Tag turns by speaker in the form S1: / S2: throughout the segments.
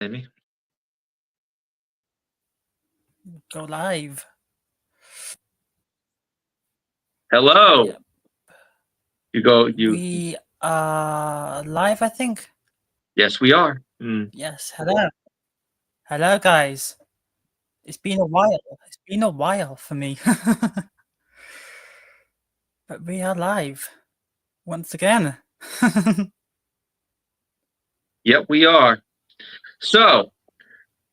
S1: Amy.
S2: Go live.
S1: Hello.
S2: Yep.
S1: You.
S2: We are live, I think.
S1: Yes, we are.
S2: Yes. Hello. Hello, guys. It's been a while. It's been a while for me. But we are live once again.
S1: Yep, we are. So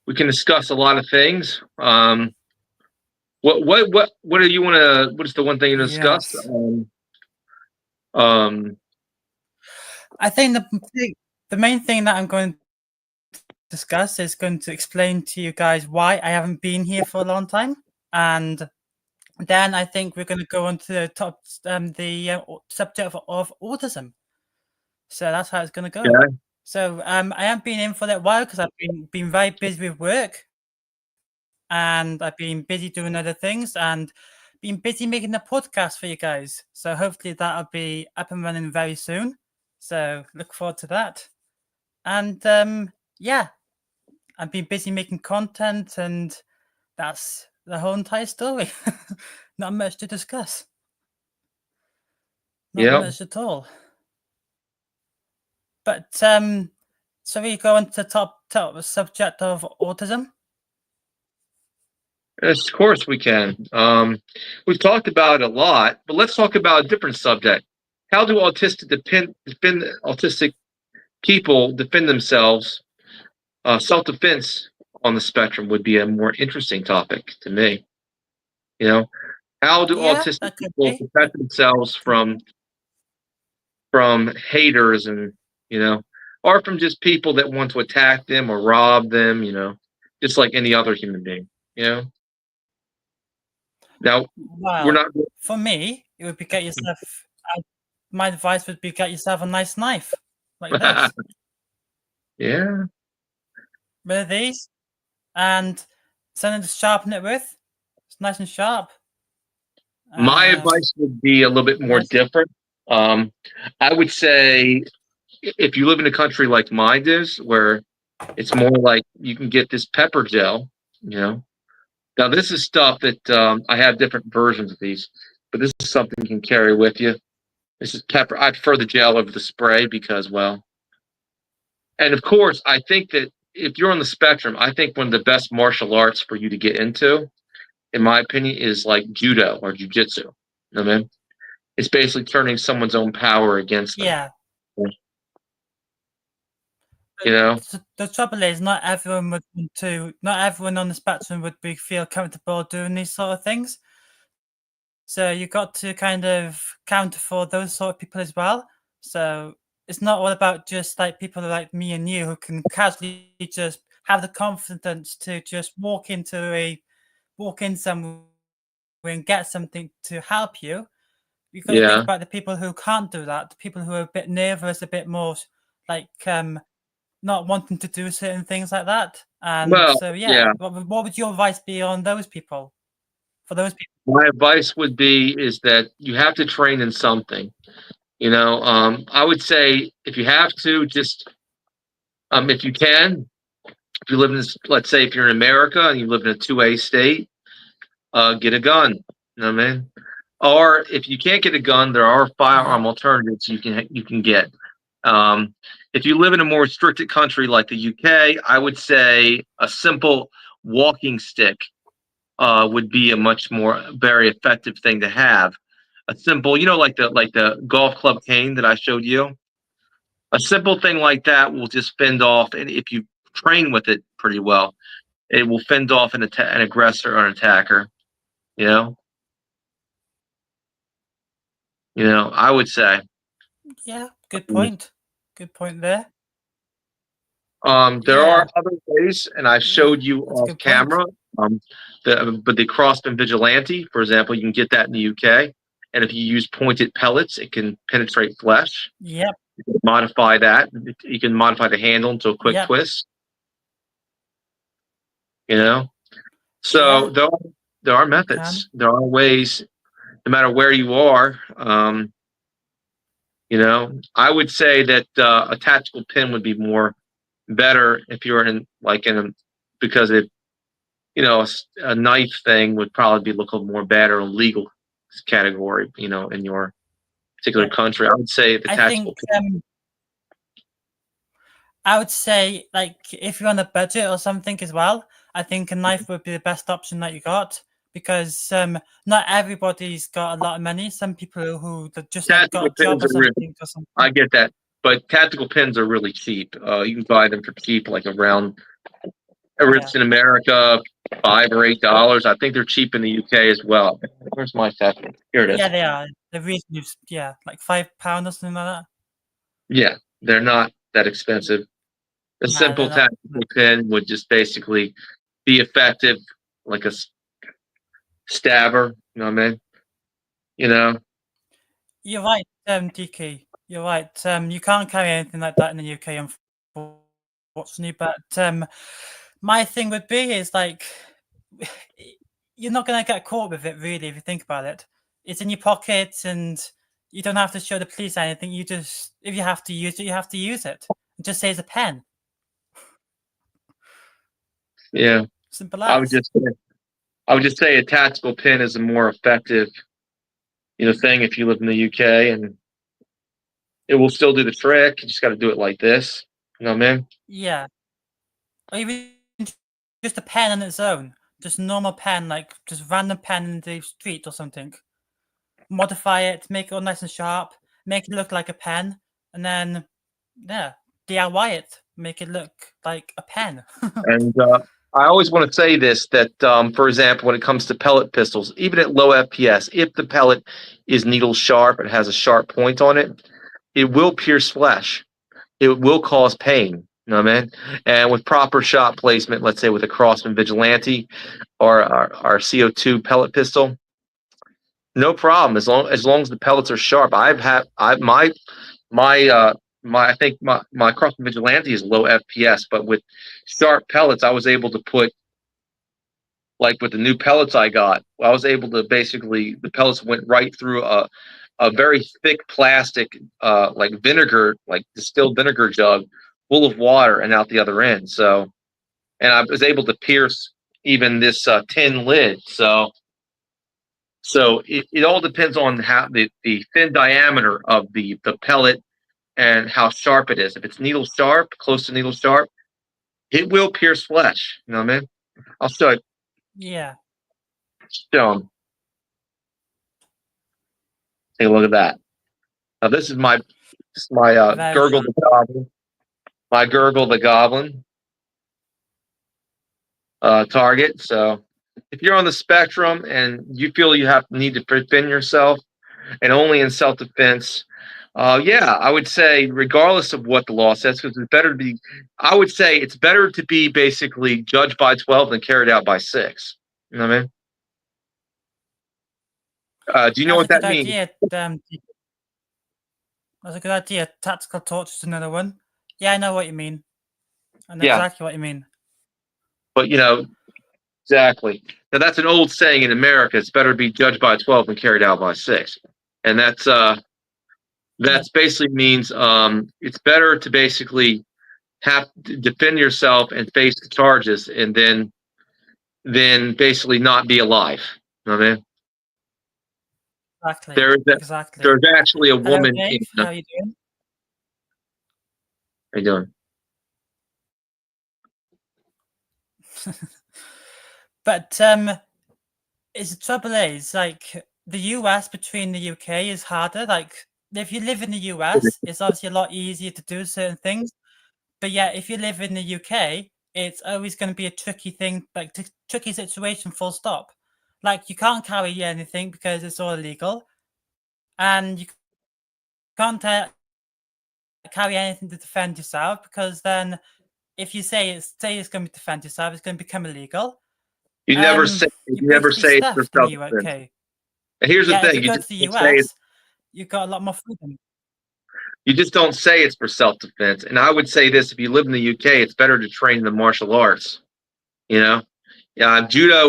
S1: we can discuss a lot of things. What do you want to? What is the one thing you discuss?
S2: Yes.
S1: Um,
S2: I think the main thing that I'm going to discuss is going to explain to you guys why I haven't been here for a long time, and then I think we're going to go on to the subject of autism. So that's how it's going to go.
S1: yeah.
S2: So I haven't been in for that while because I've been very busy with work, and I've been busy doing other things, and been busy making a podcast for you guys. So hopefully that'll be up and running very soon. So look forward to that. And yeah, I've been busy making content, and that's the whole entire story. Not much to discuss. Not
S1: Yeah.
S2: much at all. But so we go into top subject of autism.
S1: Yes, of course we can. We've talked about it a lot, but let's talk about a different subject. How do autistic people defend themselves? Self-defense on the spectrum would be a more interesting topic to me. You know, how do
S2: Yeah,
S1: autistic
S2: that could
S1: people
S2: be.
S1: protect themselves from haters and or from just people that want to attack them or rob them, just like any other human being, you know. Now we're
S2: Well,
S1: not.
S2: for me, it would be get yourself. My advice would be get yourself a nice knife like this.
S1: Yeah.
S2: With these, and something to sharpen it with. It's nice and sharp.
S1: My advice would be a little bit more
S2: Nice.
S1: different. Um, I would say if you live in a country like mine is, where it's more like you can get this pepper gel, you know. Now this is stuff that I have different versions of these, but this is something you can carry with you. This is pepper. I prefer the gel over the spray because, well, and of course, I think that if you're on the spectrum, I think one of the best martial arts for you to get into, in my opinion, is like judo or jujitsu. You know what I mean? It's basically turning someone's own power against them.
S2: Yeah.
S1: You know?
S2: The trouble is, not everyone not everyone on the spectrum would feel comfortable doing these sort of things. So you got to kind of counter for those sort of people as well. So it's not all about just like people like me and you who can casually just have the confidence to just walk in somewhere and get something to help you. You've got to think
S1: Yeah.
S2: about the people who can't do that, the people who are a bit nervous, a bit more like not wanting to do certain things like that. And
S1: Well,
S2: so
S1: yeah.
S2: what would your advice be on those people? For those people?
S1: My advice would be is that you have to train in something. I would say if you have to, just if you can, if you live in this, let's say if you're in America and you live in a 2A state, get a gun. You know what I mean? Or if you can't get a gun, there are firearm alternatives you can get. If you live in a more restricted country like the UK, I would say a simple walking stick would be a much more very effective thing to have. A simple, like the golf club cane that I showed you. A simple thing like that will just fend off, and if you train with it pretty well, it will fend off an aggressor or an attacker. You know, I would say.
S2: Yeah, good point. Good point there.
S1: There
S2: Yeah,
S1: are other ways, and I
S2: yeah,
S1: showed you
S2: that's a
S1: off
S2: good point.
S1: camera. But the Crossman Vigilante, for example, you can get that in the UK, and if you use pointed pellets, it can penetrate flesh.
S2: Yep,
S1: You can modify that. You can modify the handle into a quick
S2: yep,
S1: twist. You know, so
S2: yeah,
S1: there are
S2: you can.
S1: methods. There are ways, no matter where you are. I would say that a tactical pin would be more better if you're in because it, a knife thing would probably be look a little more bad or a legal category, in your particular
S2: Yeah.
S1: country. I would say the
S2: I
S1: tactical.
S2: think I would say, like, if you're on a budget or something as well, I think a knife would be the best option that you got, because not everybody's got a lot of money. Some people who just like got
S1: Tactical
S2: a job
S1: pins
S2: or
S1: are really,
S2: something or something.
S1: I get that, but tactical pins are really cheap. You can buy them for cheap, like around, or it's in America, $5 or $8. I think they're cheap in the UK as well. Where's my tactical? Here it is.
S2: Yeah, they are. They're reasonably, like £5 or something like that.
S1: Yeah, they're not that expensive. A
S2: No,
S1: simple
S2: they're not.
S1: tactical pin would just basically be effective, like a stabber. You know what I mean? You know,
S2: You're right, DK. You're right. You can't carry anything like that in the UK, unfortunately. But my thing would be is like, you're not gonna get caught with it, really, if you think about it. It's in your pocket, and you don't have to show the police anything. You just, if you have to use it, you have to use it. It just says a pen.
S1: yeah.
S2: Simple
S1: I would
S2: as.
S1: just, I would just say a tactical pin is a more effective, thing if you live in the UK, and it will still do the trick. You just got to do it like this. You know what I mean?
S2: Yeah. Or even just a pen on its own. Just normal pen, like just random pen in the street or something. Modify it, make it all nice and sharp, make it look like a pen, and then DIY it, make it look like a pen.
S1: And I always want to say this, that, for example, when it comes to pellet pistols, even at low FPS, if the pellet is needle sharp and has a sharp point on it, it will pierce flesh. It will cause pain. You know what I mean? And with proper shot placement, let's say with a Crossman Vigilante or our CO2 pellet pistol, no problem. As long as the pellets are sharp. I think my Crossman Vigilante is low FPS, but with sharp pellets, I was able to put, like with the new pellets I got, I was able to basically, the pellets went right through a very thick plastic, like vinegar, like distilled vinegar jug full of water and out the other end. So, and I was able to pierce even this tin lid. So it all depends on how the thin diameter of the pellet and how sharp it is. If it's needle sharp, close to needle sharp, it will pierce flesh. You know what I mean? I'll show you.
S2: Yeah.
S1: Show 'em. Take a look at that. Now this is my Gurgle the Goblin. My Gurgle the Goblin target. So if you're on the spectrum and you feel you need to defend yourself, and only in self-defense, I would say regardless of what the law says, because it's better to be. I would say it's better to be basically judged by 12 than carried out by 6. You know what I mean? Do you know what that means?
S2: Idea. That's a good idea. Tactical torch is another one. Yeah, I know what you mean. I know exactly what you mean.
S1: But exactly. Now that's an old saying in America. It's better to be judged by 12 than carried out by 6, and that's basically means it's better to basically have to defend yourself and face the charges, and then basically not be alive. You know what I mean?
S2: Exactly.
S1: There's actually a woman.
S2: Hello, Dave. How are you doing?
S1: How you doing?
S2: But the trouble is, like, the US between the UK is harder. Like, if you live in the US, it's obviously a lot easier to do certain things. But yeah, if you live in the UK, it's always going to be a tricky thing, like tricky situation, full stop. Like, you can't carry anything because it's all illegal, and you can't carry anything to defend yourself, because then if you say it's going to defend yourself, it's going to become illegal.
S1: You never say it's for self-defense.
S2: Okay.
S1: Here's the thing:
S2: if you go to the US, you've got a lot more freedom.
S1: You just don't say it's for self-defense. And I would say this: if you live in the UK, it's better to train in the martial arts. Judo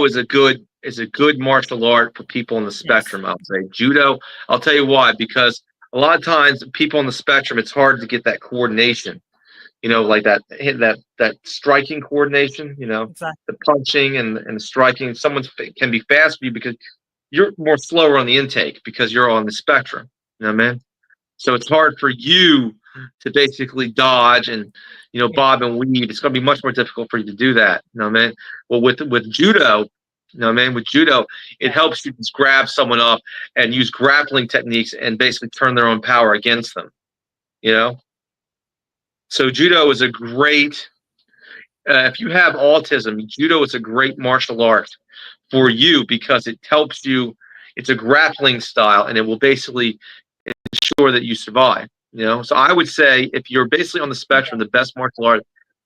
S1: is a good martial art for people on the spectrum. Yes. I'll say judo. I'll tell you why, because a lot of times people on the spectrum, it's hard to get that coordination. like that striking coordination,
S2: Exactly.
S1: the punching and the striking. Someone can be fast for you because you're more slower on the intake because you're on the spectrum. You know what I mean? So it's hard for you to basically dodge and bob and weave. It's going to be much more difficult for you to do that. You know what I mean? Well, with judo, you know what I mean? With judo, it helps you just grab someone up and use grappling techniques and basically turn their own power against them. You know? So judo is a great. If you have autism, judo is a great martial art for you because it helps you. It's a grappling style, and it will basically ensure that you survive. So I would say if you're basically on the spectrum, the best martial art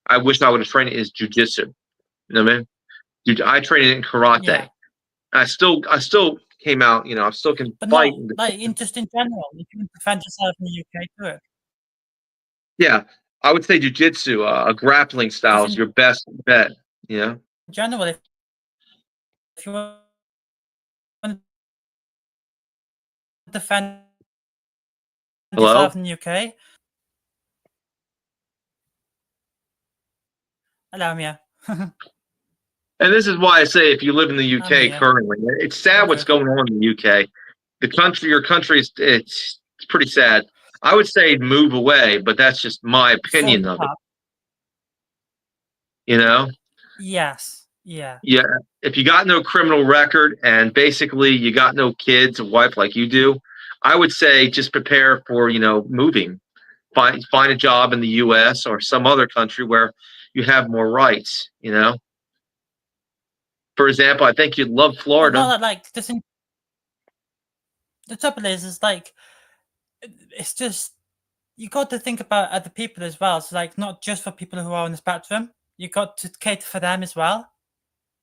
S1: I wish I would have trained is jujitsu. You know what I mean? Dude, I trained it in karate.
S2: Yeah.
S1: I still came out. I still can
S2: But
S1: fight.
S2: not like just in general. If you can defend yourself in the UK, do it.
S1: Yeah, I would say jujitsu, a grappling style, is your best bet.
S2: In general, if you want to defend
S1: Hello?
S2: yourself in the UK, hello, I'm here.
S1: And this is why I say if you live in the
S2: I'm
S1: UK
S2: here.
S1: currently, it's sad what's going on in the UK. Your country is it's pretty sad. I would say move away, but that's just my opinion of it.
S2: Yes. Yeah.
S1: Yeah. If you got no criminal record and basically you got no kids, a wife like you do, I would say just prepare for, moving. Find a job in the US or some other country where you have more rights, For example, I think you'd love Florida.
S2: Well, like the trouble is like it's just you got to think about other people as well. So like not just for people who are on the spectrum, you got to cater for them as well,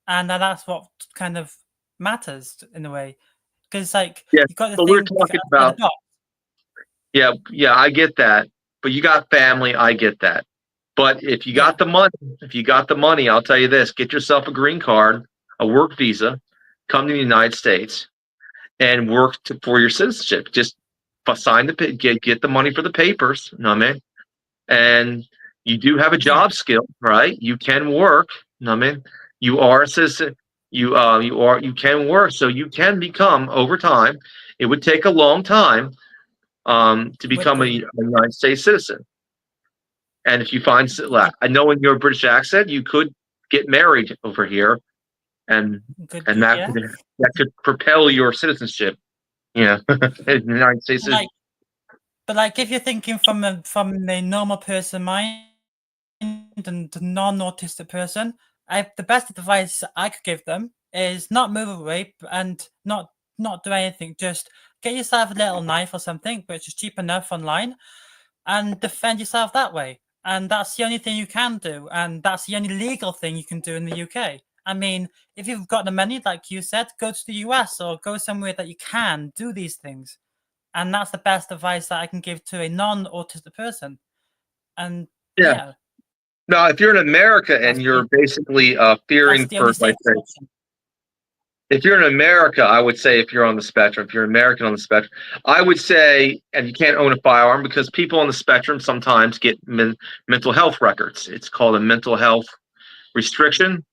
S2: and that's what kind of matters in a way, because like you got to think
S1: we're talking about. Yeah, I get that, but you got family. I get that, but if you got the money, I'll tell you this: get yourself a green card, a work visa, come to the United States, and work for your citizenship. Just sign get the money for the papers. You know what I mean? And you do have a job skill, right? You can work. You know what I mean? You are a citizen. You can work, so you can become over time. It would take a long time to become a United States citizen. And if you find, I know in your British accent, you could get married over here, and that could propel your citizenship. In the United States.
S2: But like if you're thinking from a normal person mind and the non-autistic person, the best advice I could give them is not move away and not do anything. Just get yourself a little knife or something, which is cheap enough online, and defend yourself that way. And that's the only thing you can do, and that's the only legal thing you can do in the UK. I mean, if you've got the money, like you said, go to the US or go somewhere that you can do these things. And that's the best advice that I can give to a non-autistic person. And
S1: yeah. Now, if you're in America and you're basically fearing for, like, if you're in America, I would say if you're on the spectrum, if you're American on the spectrum, I would say, and you can't own a firearm because people on the spectrum sometimes get mental health records. It's called a mental health restriction.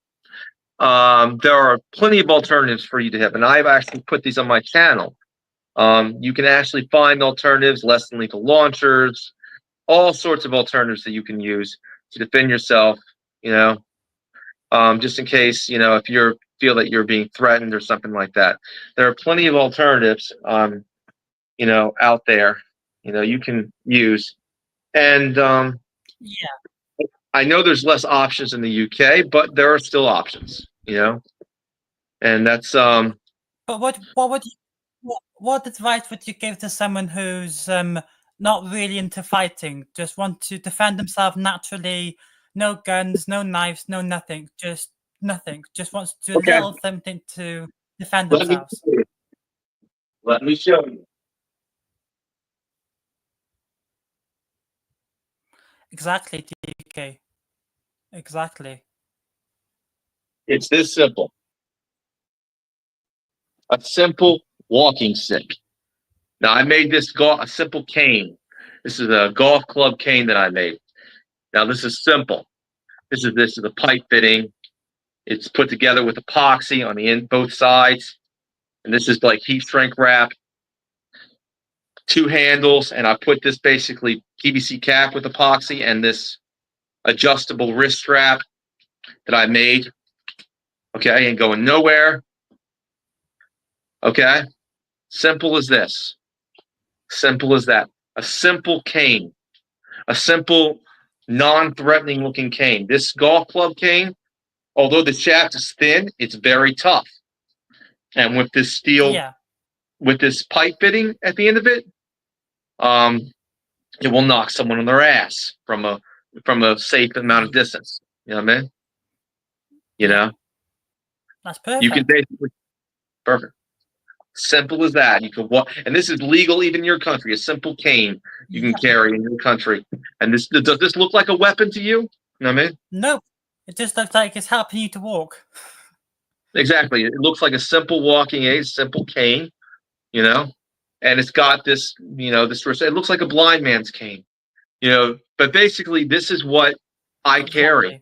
S1: There are plenty of alternatives for you to have, and I've actually put these on my channel. You can actually find alternatives, less than lethal launchers, all sorts of alternatives that you can use to defend yourself, just in case, if you feel that you're being threatened or something like that. There are plenty of alternatives, out there, you can use. And I know there's less options in the UK, but there are still options, and that's
S2: But what advice would you give to someone who's not really into fighting, just want to defend themselves naturally, no guns, no knives, no nothing, just nothing, just wants to do a little something to defend themselves?
S1: Let me show you.
S2: Exactly, DK. Exactly.
S1: It's this simple. A simple walking stick. Now, I made this a simple cane. This is a golf club cane that I made. Now this is simple. This is a pipe fitting. It's put together with epoxy on the both sides, and this is like heat shrink wrap. 2 handles, and I put this basically PVC cap with epoxy and this adjustable wrist strap that I made. Okay, and going nowhere. Okay, simple as this. Simple as that. A simple cane. A simple, non-threatening looking cane. This golf club cane, although the shaft is thin, it's very tough. And with this steel, with this pipe fitting at the end of it, it will knock someone on their ass from a safe amount of distance. You know what I mean? You know?
S2: That's perfect.
S1: You can basically, perfect. Simple as that. You can walk, and this is legal even in your country. A simple cane you can carry in your country. And this, does this look like a weapon to you? You know what I mean?
S2: No, it just looks like it's helping you to walk.
S1: Exactly. It looks like a simple walking aid, simple cane, you know, and it's got this, you know, this, it looks like a blind man's cane, you know, but basically this is what I carry.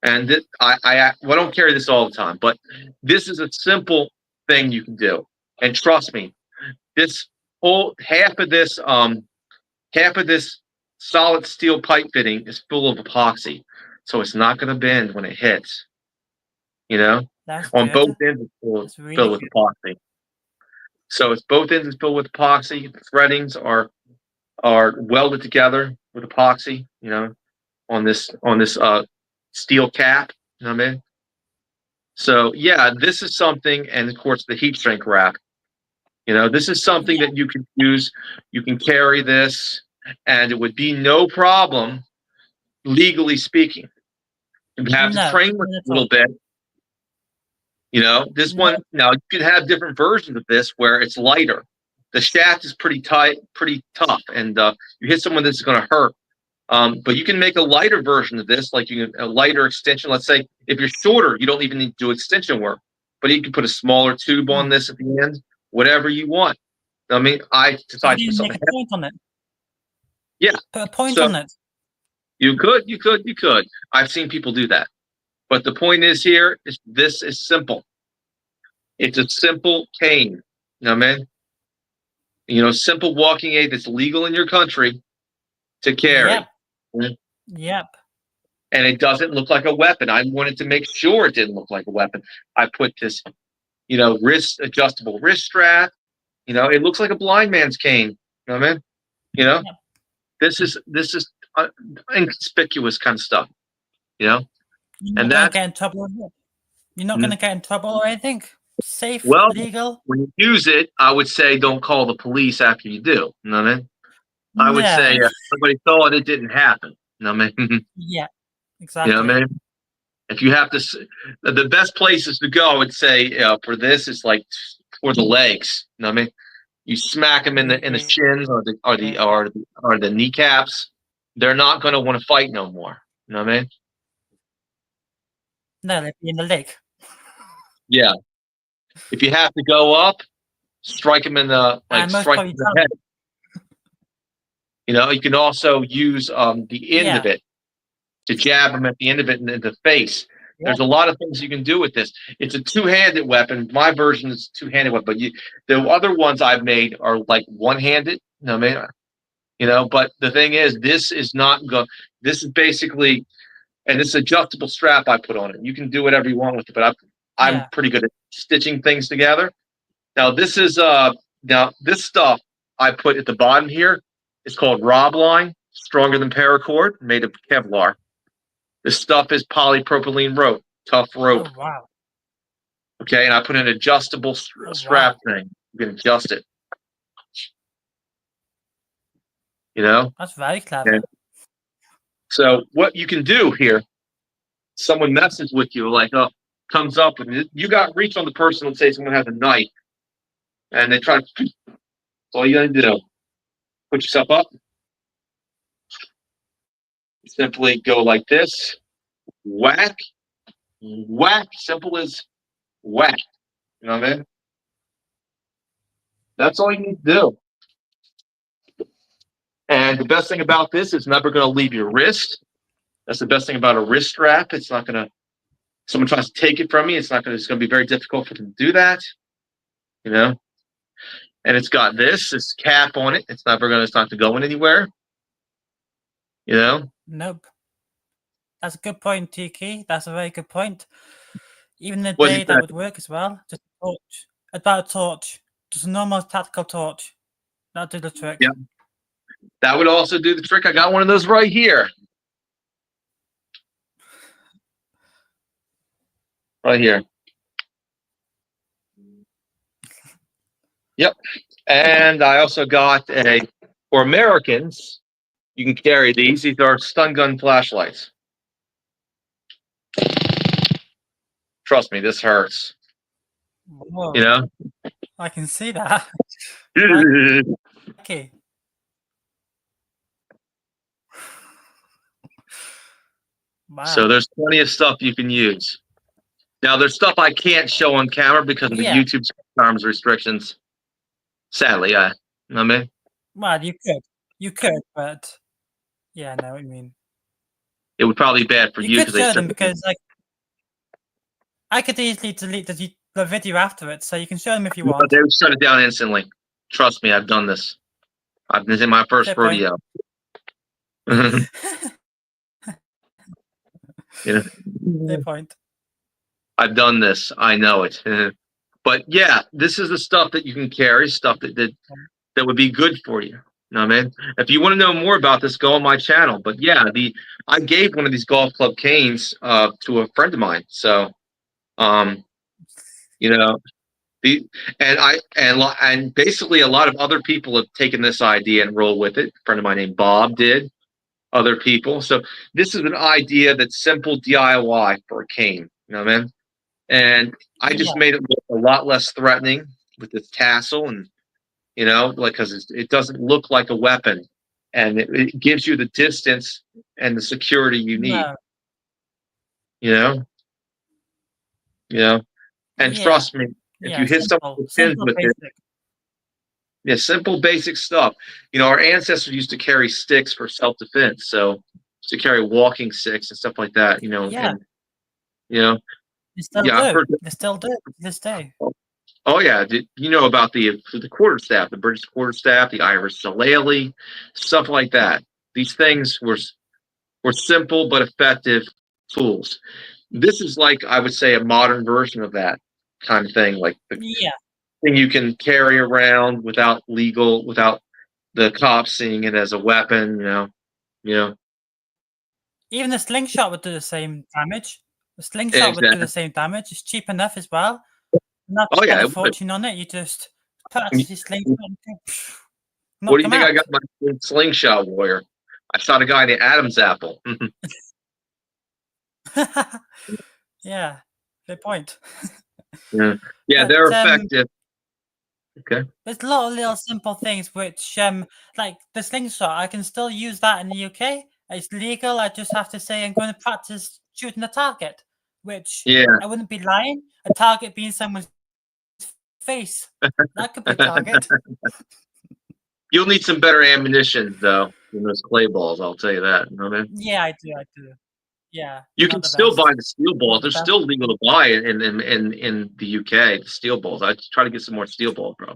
S1: And this, I don't carry this all the time, but this is a simple thing you can do. And trust me, this whole half of this solid steel pipe fitting is full of epoxy, so it's not going to bend when it hits. You know, on both ends it's filled with epoxy. So it's both ends is filled with epoxy. The threadings are welded together with epoxy. You know, on this steel cap. You know what I mean? So yeah, this is something, and of course the heat shrink wrap. You know, this is something that you can use. You can carry this, and it would be no problem, legally speaking. You have to train with it a little bit. You know, this one, now you could have different versions of this where it's lighter. The shaft is pretty tight, pretty tough, and you hit someone that's going to hurt. But you can make a lighter version of this, like a lighter extension. Let's say if you're shorter, you don't even need to do extension work, but you can put a smaller tube on this at the end, whatever you want. I mean, I decided to put something.
S2: Make a point on it.
S1: Yeah.
S2: Put a point on it.
S1: You could. I've seen people do that. But the point is here is this is simple. It's a simple cane. You know what I mean? You know, simple walking aid that's legal in your country to carry.
S2: Yep.
S1: And it doesn't look like a weapon. I wanted to make sure it didn't look like a weapon. I put this, you know, adjustable wrist strap. You know, it looks like a blind man's cane. You know what I mean? You know, this is inconspicuous kind of stuff. You know,
S2: and that get in trouble. You're not going to get in trouble or anything. Safe, legal.
S1: When you use it, I would say don't call the police after you do. You know what I mean? I would say somebody thought it didn't happen. You know what I mean?
S2: Yeah, exactly.
S1: You know what I mean? If you have to, the best places to go, I would say for this is like for the legs. You know what I mean? You smack them in the shins or the kneecaps. They're not going to want to fight no more. You know what I mean?
S2: No, they'd be in the leg.
S1: Yeah. If you have to go up, strike them in the strike them in the head. You know, you can also use the end of it to jab them at the end of it in the face. Yeah. There's a lot of things you can do with this. It's a two-handed weapon. My version is a two-handed weapon, but the other ones I've made are like one-handed. You know what I mean? You know, but the thing is, this is not good. This is basically, and this adjustable strap I put on it. You can do whatever you want with it, but I'm pretty good at stitching things together. Now this is this stuff I put at the bottom here. It's called Robline, stronger than paracord, made of Kevlar. This stuff is polypropylene rope, tough rope.
S2: Oh, wow.
S1: Okay, and I put an adjustable strap thing. You can adjust it. You know?
S2: That's very clever.
S1: And so what you can do here, someone messes with you, like comes up and you got reach on the person. Let's say someone has a knife, and they try to. That's all you gotta do. Put yourself up. Simply go like this. Whack, whack. Simple as whack. You know what I mean? That's all you need to do. And the best thing about this is never going to leave your wrist. That's the best thing about a wrist strap. It's not gonna. Someone tries to take it from me. It's not gonna. It's gonna be very difficult for them to do that. You know. And it's got this cap on it. It's never gonna. It's not going anywhere. You know.
S2: Nope. That's a good point, Tiki. That's a very good point. Even the
S1: What'd
S2: day
S1: you
S2: that
S1: say?
S2: would work as well. Just a torch. About a torch. Just a normal tactical torch. That'll do the trick.
S1: Yeah. That would also do the trick. I got one of those right here. Right here. Yep. And I also got for Americans, you can carry these. These are stun gun flashlights. Trust me, this hurts.
S2: Whoa,
S1: You know?
S2: I can see that. Okay. Wow.
S1: So there's plenty of stuff you can use. Now, there's stuff I can't show on camera because of the YouTube arms restrictions. Sadly, you know what I mean?
S2: Well, you could, but yeah, I know what you mean.
S1: It would probably be bad for you
S2: could show them because like I could easily delete the video after it, so you can show them if you want.
S1: They would shut it down instantly. Trust me, I've done this. This is my first rodeo.
S2: Fair point.
S1: I've done this. I know it. But yeah, this is the stuff that you can carry, stuff that would be good for you. You know what I mean? If you want to know more about this, go on my channel. But yeah, I gave one of these golf club canes to a friend of mine. So, you know, and basically a lot of other people have taken this idea and roll with it. A friend of mine named Bob did. Other people. So this is an idea that's simple DIY for a cane. You know what I mean? And I just made it look a lot less threatening with this tassel, and you know, like because it doesn't look like a weapon, and it gives you the distance and the security you need. You know, and trust me, if you hit someone with pins with it, yeah, simple basic stuff. You know, our ancestors used to carry sticks for self-defense, so to carry walking sticks and stuff like that. You know, and you know.
S2: They still do. They still do to this day.
S1: Oh yeah, you know about the quarterstaff, the British quarterstaff, the Irish shillelagh, stuff like that. These things were simple but effective tools. This is like I would say a modern version of that kind of thing, like the thing you can carry around without the cops seeing it as a weapon. You know.
S2: Even the slingshot would do the same damage. The slingshot would do the same damage. It's cheap enough as well. Not spend a fortune on it. You just put a slingshot.
S1: What do you think? I got my slingshot warrior. I shot a guy in the Adam's apple.
S2: Yeah, good point.
S1: Yeah, they're effective. Okay.
S2: There's a lot of little simple things which, like the slingshot, I can still use that in the UK. It's legal. I just have to say I'm going to practice shooting a target, which I wouldn't be lying. A target being someone's face. That could be a target.
S1: You'll need some better ammunition, though, than those clay balls. I'll tell you that. You know what I mean?
S2: Yeah, I do. Yeah.
S1: You can still buy the steel balls. They're still legal to buy in the UK. The steel balls. I try to get some more steel balls, bro,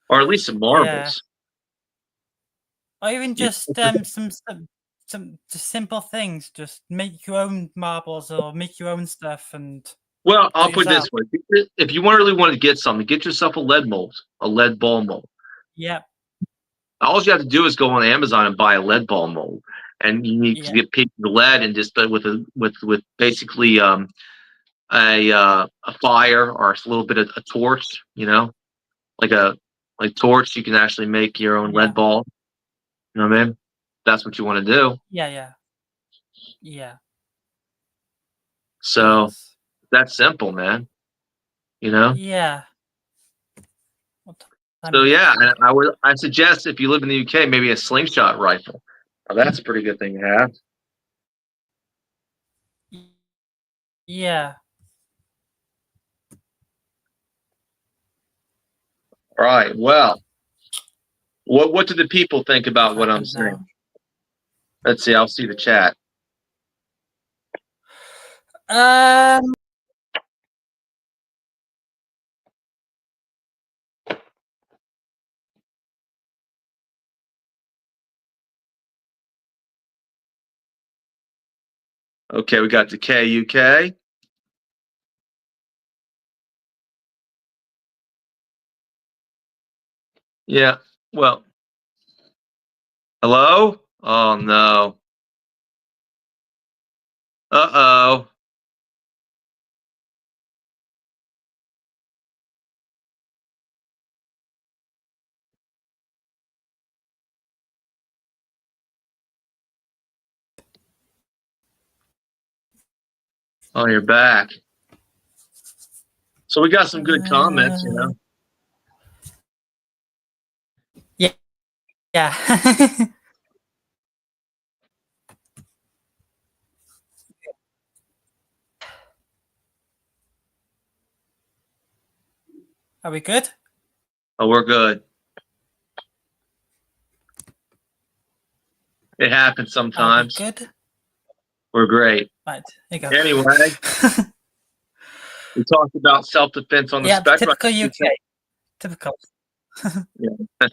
S1: or at least some marbles.
S2: Or even just some just simple things. Just make your own marbles or make your own stuff. And
S1: well, I'll put it this way: if you really want to get something, get yourself a lead mold, a lead ball mold.
S2: Yeah.
S1: All you have to do is go on Amazon and buy a lead ball mold, and you need to get paid for lead and just with basically a fire or a little bit of a torch, you know, like torch. You can actually make your own lead ball. You know what I mean? That's what you want to do.
S2: Yeah.
S1: So that's simple, man. You know?
S2: Yeah.
S1: So yeah, and I suggest if you live in the UK, maybe a slingshot rifle. Now, that's a pretty good thing to have.
S2: Yeah.
S1: All right. Well, what do the people think about what I'm saying? Let's see. I'll see the chat.
S2: Um,
S1: Okay, we got the KUK. Yeah. Well, hello? Oh no. Uh-oh. Oh, you're back. So we got some good comments, you know.
S2: yeah. Are we good?
S1: Oh, we're good. It happens
S2: Are we
S1: sometimes.
S2: good?
S1: We're great.
S2: Right, here you go.
S1: Anyway, we talked about self-defense on the
S2: Yeah,
S1: spectrum.
S2: typical UK. Typical.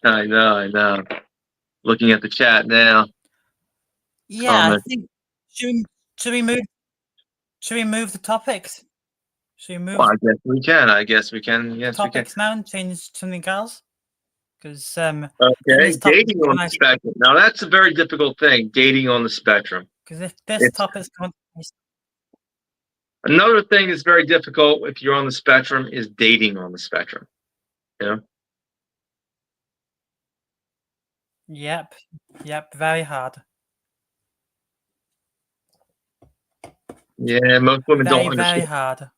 S1: I know. Looking at the chat now.
S2: Yeah, I
S1: Comment.
S2: think should we move the topics? Should we move
S1: Well, I guess we can. Yes, we can.
S2: topics now and change something else? Because
S1: Okay,
S2: this topic
S1: dating on the spectrum. Now that's a very difficult thing. Dating on the spectrum.
S2: because if this
S1: It's-
S2: topic's going
S1: Another thing that's very difficult if you're on the spectrum is dating on the spectrum. You know?
S2: Yep, very hard.
S1: Yeah, most women don't
S2: Very
S1: understand.
S2: hard.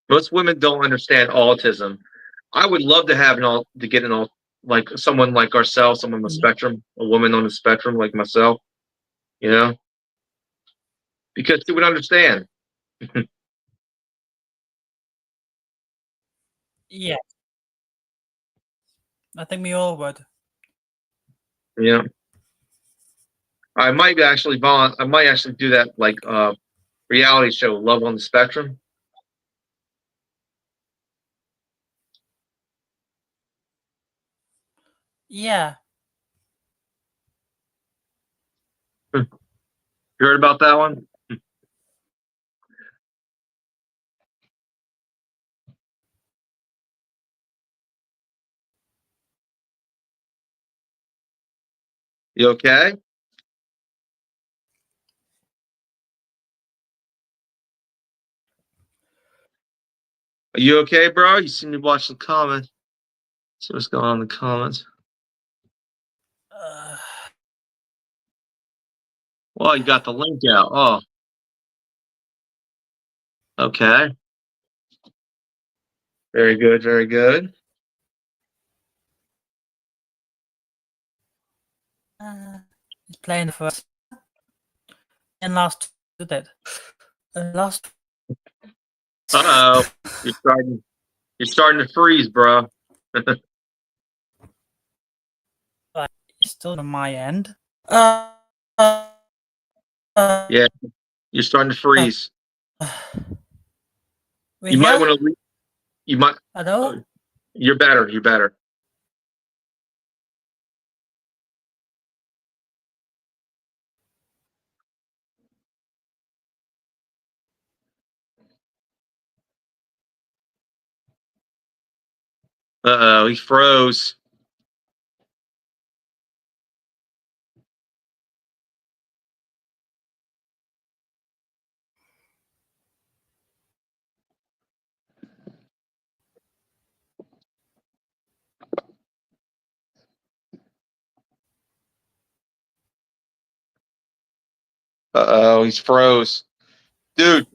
S1: Most women don't understand autism. I would love to have to get like someone like ourselves, someone on the spectrum, a woman on the spectrum like myself, you know, because she would understand.
S2: Yeah, I think we all would.
S1: You know, I might actually do that like reality show, Love on the Spectrum.
S2: Yeah.
S1: You heard about that one? You okay? Are you okay, bro? You seem to watch the comments. See what's going on in the comments. Well, you got the link out. Oh, okay. Very good. Very good.
S2: He's playing for us. And last did it. Last.
S1: Uh-oh. You're starting to freeze, bro.
S2: Still on my end.
S1: Yeah, you're starting to freeze. You might want to. You might.
S2: Hello.
S1: You're better. You're better. Uh-oh, he froze. Uh-oh, he's froze. Dude,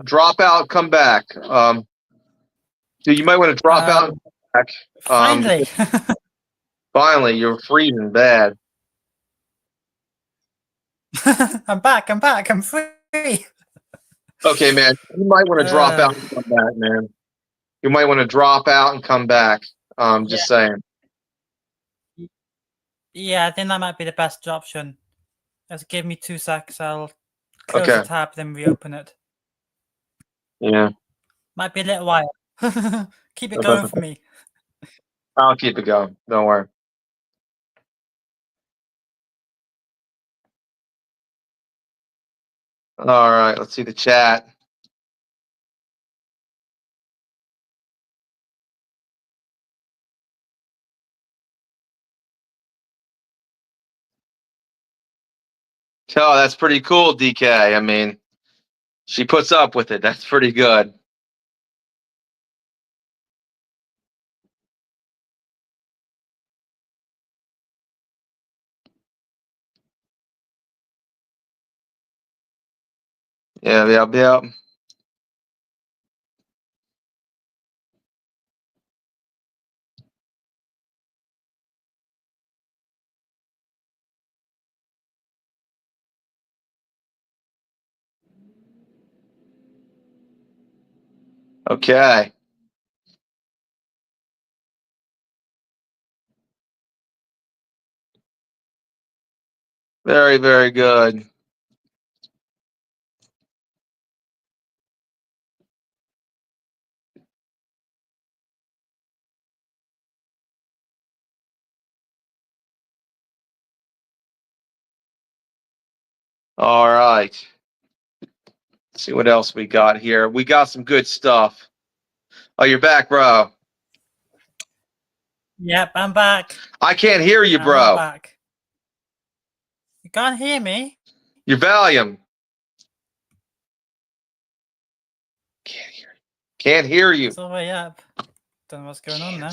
S1: drop out, come back. Dude, you might want to drop out and come back.
S2: Finally.
S1: Finally, you're freezing bad.
S2: I'm back. I'm free.
S1: Okay, man. You might want to drop out and come back, man. You might want to drop out and come back. Just saying.
S2: Yeah, I think that might be the best option. Just give me 2 seconds. I'll close the tab, then reopen it.
S1: Yeah,
S2: Might be a little while. Keep it going for me.
S1: I'll keep it going. Don't worry. All right, let's see the chat. Oh, that's pretty cool, DK. I mean, she puts up with it. That's pretty good. Yeah, yep, yep. Okay. Very, very good. All right. Let's see what else we got here. We got some good stuff. Oh, you're back, bro.
S2: Yep, I'm back.
S1: I can't hear you,
S2: I'm
S1: bro.
S2: back. You can't hear me?
S1: Your volume. Can't hear you. Can't hear you.
S2: It's all the way up. Don't know what's going on now.